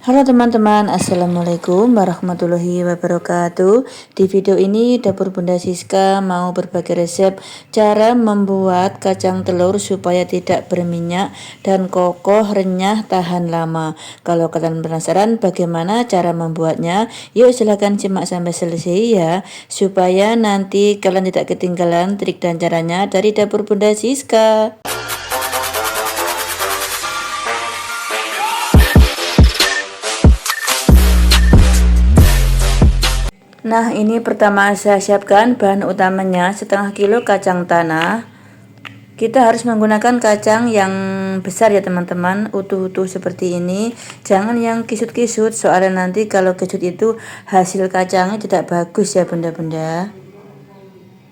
Halo teman-teman, Assalamualaikum warahmatullahi wabarakatuh. Di video ini Dapur Bunda Siska mau berbagi resep cara membuat kacang telur supaya tidak berminyak dan kokoh, renyah, tahan lama. Kalau kalian penasaran bagaimana cara membuatnya, yuk silahkan simak sampai selesai ya, supaya nanti kalian tidak ketinggalan trik dan caranya dari Dapur Bunda Siska. Nah, ini pertama saya siapkan bahan utamanya setengah kilo kacang tanah. Kita harus menggunakan kacang yang besar ya teman-teman, utuh-utuh seperti ini. Jangan yang kisut-kisut, soalnya nanti kalau kisut itu hasil kacangnya tidak bagus ya bunda-bunda.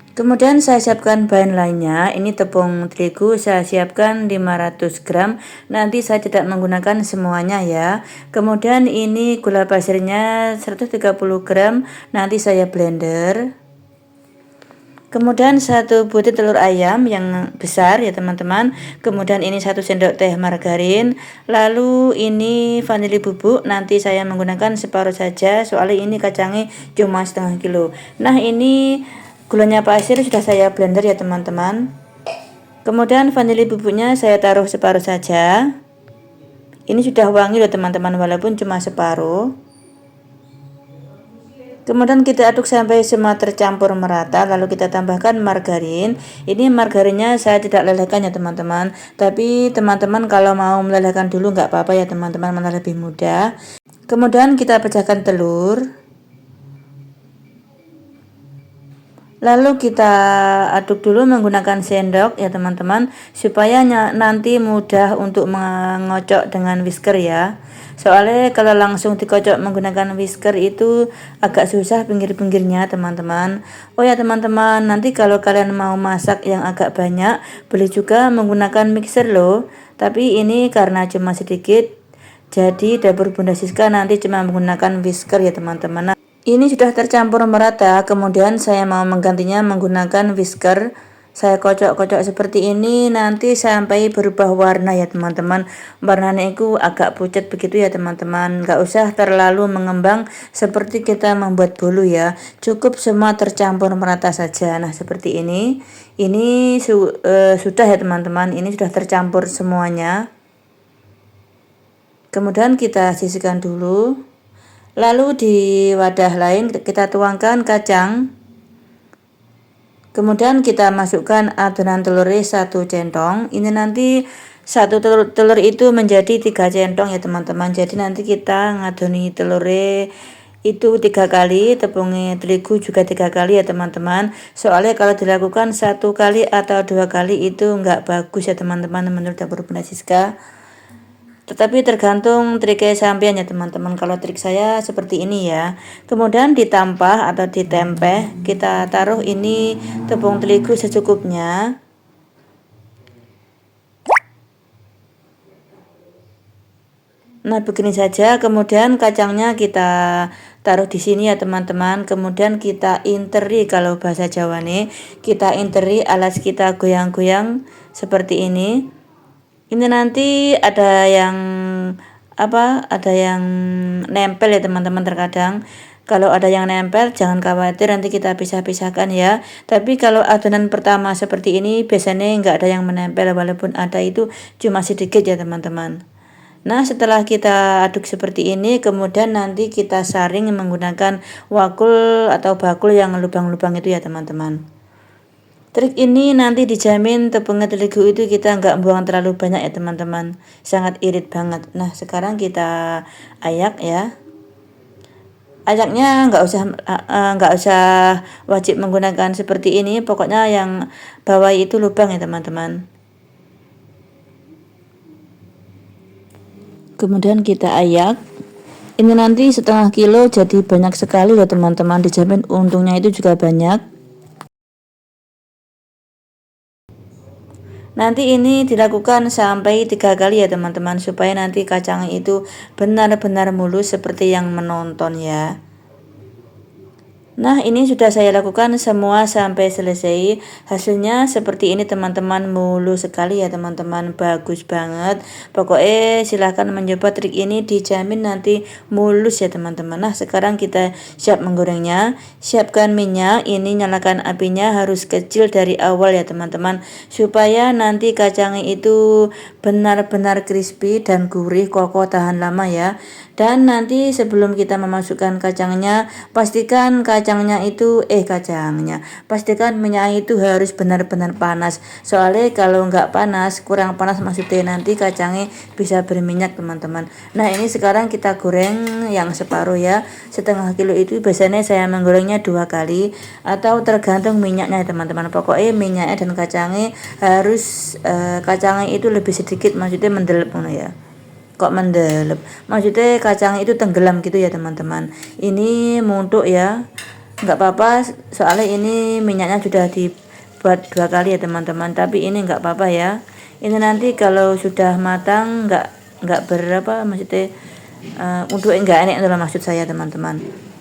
Kemudian saya siapkan bahan lainnya. Ini tepung terigu saya siapkan 500 gram. Nanti saya tidak menggunakan semuanya ya. Kemudian ini gula pasirnya 130 gram. Nanti saya blender. Kemudian 1 butir telur ayam yang besar ya teman-teman. Kemudian ini 1 sendok teh margarin. Lalu ini vanili bubuk. Nanti saya menggunakan separuh saja. Soalnya ini kacangnya cuma setengah kilo. Nah, ini gulanya pasir sudah saya blender ya teman-teman. Kemudian vanili bubuknya saya taruh separuh saja. Ini sudah wangi loh teman-teman, walaupun cuma separuh. Kemudian kita aduk sampai semua tercampur merata, lalu kita tambahkan margarin. Ini margarinnya saya tidak lelehkan ya teman-teman, tapi teman-teman kalau mau melelehkan dulu nggak apa-apa ya teman-teman, malah lebih mudah. Kemudian kita pecahkan telur. Lalu kita aduk dulu menggunakan sendok ya teman-teman, supaya nanti mudah untuk mengocok dengan whisker ya. Soalnya kalau langsung dikocok menggunakan whisker itu agak susah pinggir-pinggirnya teman-teman. Oh ya teman-teman, nanti kalau kalian mau masak yang agak banyak, boleh juga menggunakan mixer loh. Tapi ini karena cuma sedikit, jadi Dapur Bunda Siska nanti cuma menggunakan whisker ya teman-teman. Ini sudah tercampur merata, kemudian saya mau menggantinya menggunakan whisker. Saya kocok-kocok seperti ini nanti sampai berubah warna ya teman-teman. Warnanya itu agak pucat begitu ya teman-teman. Gak usah terlalu mengembang seperti kita membuat bolu ya. Cukup semua tercampur merata saja. Nah, seperti ini. Ini sudah ya teman-teman. Ini sudah tercampur semuanya. Kemudian kita sisihkan dulu. Lalu di wadah lain kita tuangkan kacang. Kemudian kita masukkan adonan telurnya 1 centong. Ini nanti satu telur itu menjadi 3 centong ya teman-teman. Jadi nanti kita ngadoni telurnya itu 3 kali, tepung terigu juga 3 kali ya teman-teman. Soalnya kalau dilakukan 1 kali atau 2 kali itu nggak bagus ya teman-teman menurut Dapur Bunda Siska. Tetapi tergantung triknya sampean ya teman-teman. Kalau trik saya seperti ini ya. Kemudian ditampah atau ditempeh, kita taruh ini tepung terigu secukupnya. Nah, begini saja. Kemudian kacangnya kita taruh di sini ya teman-teman. Kemudian kita interi, kalau bahasa Jawa nih, kita interi alas kita goyang-goyang seperti ini. Ini nanti ada yang ada yang nempel ya teman-teman. Terkadang kalau ada yang nempel jangan khawatir, nanti kita pisah-pisahkan ya. Tapi kalau adonan pertama seperti ini biasanya nggak ada yang menempel, walaupun ada itu cuma sedikit ya teman-teman. Nah, setelah kita aduk seperti ini, kemudian nanti kita saring menggunakan wakul atau bakul yang lubang-lubang itu ya teman-teman. Trik ini nanti dijamin tepung terigu itu kita nggak buang terlalu banyak ya teman-teman. Sangat irit banget. Nah, sekarang kita ayak ya. Ayaknya nggak usah wajib menggunakan seperti ini. Pokoknya yang bawah itu lubang ya teman-teman. Kemudian kita ayak. Ini nanti setengah kilo jadi banyak sekali loh teman-teman. Dijamin untungnya itu juga banyak. Nanti ini dilakukan sampai 3 kali ya teman-teman, supaya nanti kacang itu benar-benar mulus seperti yang menonton ya. Nah, ini sudah saya lakukan semua sampai selesai. Hasilnya seperti ini teman-teman, mulus sekali ya teman-teman, bagus banget. Pokoknya silahkan mencoba trik ini, dijamin nanti mulus ya teman-teman. Nah, sekarang kita siap menggorengnya. Siapkan minyak, ini nyalakan apinya harus kecil dari awal ya teman-teman, supaya nanti kacangnya itu benar-benar crispy dan gurih, kokoh, tahan lama ya. Dan nanti sebelum kita memasukkan kacangnya, pastikan pastikan minyak itu harus benar-benar panas. Soalnya kalau nggak panas, kurang panas maksudnya, nanti kacangnya bisa berminyak teman-teman. Nah, ini sekarang kita goreng yang separuh ya. Setengah kilo itu biasanya saya menggorengnya 2 kali atau tergantung minyaknya teman-teman. Pokoknya minyaknya dan kacangnya harus kacangnya itu lebih sedikit, maksudnya mendelep ya. Kok mendelep, maksudnya kacang itu tenggelam gitu ya teman-teman. Ini munduk ya, nggak apa-apa, soalnya ini minyaknya sudah dibuat 2 kali ya teman-teman, tapi ini nggak apa-apa ya. Ini nanti kalau sudah matang nggak berapa, maksudnya untuk nggak enak itulah maksud saya teman-teman.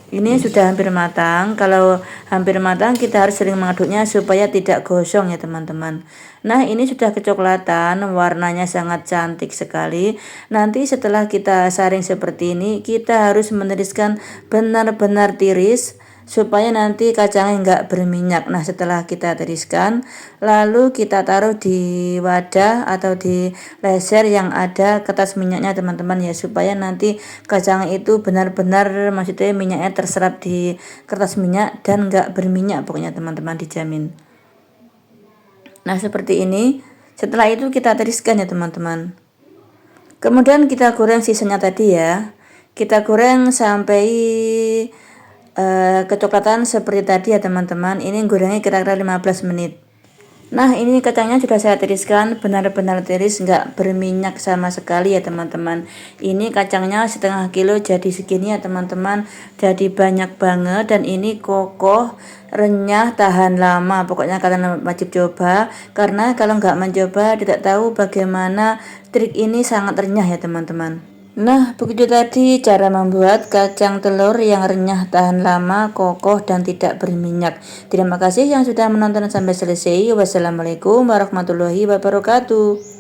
Ini sudah hampir matang. Kalau hampir matang kita harus sering mengaduknya supaya tidak gosong ya teman-teman. Nah, ini sudah kecoklatan, warnanya sangat cantik sekali. Nanti setelah kita saring seperti ini, kita harus meniriskan benar-benar tiris supaya nanti kacangnya nggak berminyak. Nah, setelah kita tiriskan, lalu kita taruh di wadah atau di laser yang ada kertas minyaknya teman-teman ya, supaya nanti kacang itu benar-benar, maksudnya minyaknya terserap di kertas minyak dan nggak berminyak, pokoknya teman-teman, dijamin. Nah, seperti ini. Setelah itu kita tiriskan ya teman-teman. Kemudian kita goreng sisanya tadi ya. Kita goreng sampai kecoklatan seperti tadi ya teman-teman. Ini gorengnya kira-kira 15 menit. Nah, ini kacangnya sudah saya tiriskan, benar-benar tiris, nggak berminyak sama sekali ya teman-teman. Ini kacangnya setengah kilo jadi segini ya teman-teman, jadi banyak banget dan ini kokoh, renyah, tahan lama. Pokoknya kalian wajib coba, karena kalau nggak mencoba tidak tahu bagaimana trik ini sangat renyah ya teman-teman. Nah, begitu tadi cara membuat kacang telur yang renyah, tahan lama, kokoh, dan tidak berminyak. Terima kasih yang sudah menonton sampai selesai. Wassalamualaikum warahmatullahi wabarakatuh.